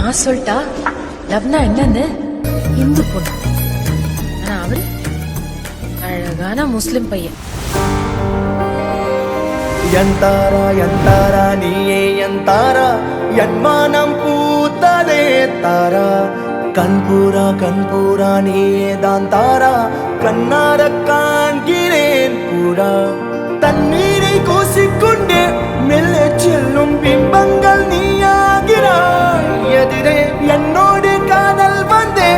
நான் சொல்லிட்டா லவ்னா என்னன்னு? இந்து பொண்ணு. ஆனா அவரு அழகான முஸ்லிம் பையன். ಎಂತಾರ ನೀಯೇ ಎಂತಾರ ಎನ್ಮಾನಂ பூத்ததே தாரா கண்பூரா நீயே தான் தாரா கண்ணார காண்கிறேன் பூரா தண்ணீரை கூசிக்கொண்டே மெல்ல செல்லும் பிம்பங்கள் நீயாகிறாய் எதிரே என்னோடு காதல் வந்தே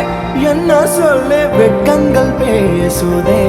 என்ன சொல்ல வெட்கங்கள் பேசுதே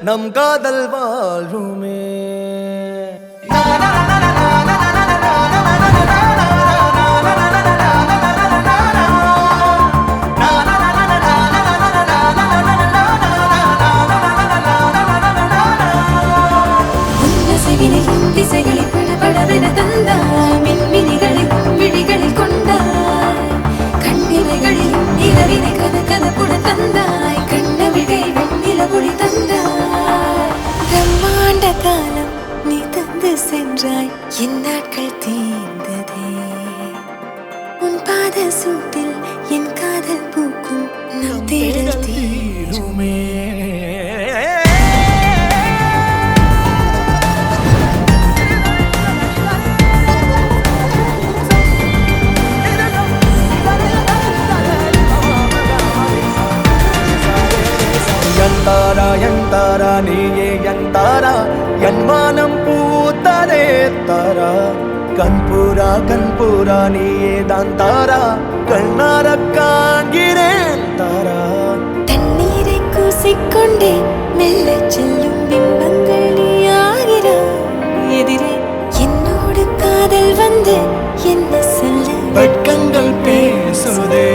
நம் காதல் வாழ்வுமே திசைகளை படபடவென தந்தாய் மின்மினிகளை விழிகளில் கொண்டாய் கண்ணிமைகளில் நிலவினை கதகதப்புட தந்தாய் கண்ணவிழை வெண்ணில ஒளி தந்தாய் பிரம்மாண்ட காலம் நீ தந்து சென்றாய் என் நாட்கள் தீர்ந்ததே உன் பாத சூட்டில் என் காதல் பூக்கும் நம் தேடல் தீருமே ಎಂತಾರ ನೀಯೇ ಎಂತಾರ ಎನ್ಮಾನಂ பூத்ததே தாரா கண்பூரா நீயே தான் தாரா கண்ணார காண்கிறேன் தாரா தண்ணீரை கூசிக்கொண்டே மெல்ல செல்லும் பிம்பங்கள் நீயாகிறாய் எதிரே என்னோடு காதல் வந்து என்ன சொல்ல வெட்கங்கள் பேசுதே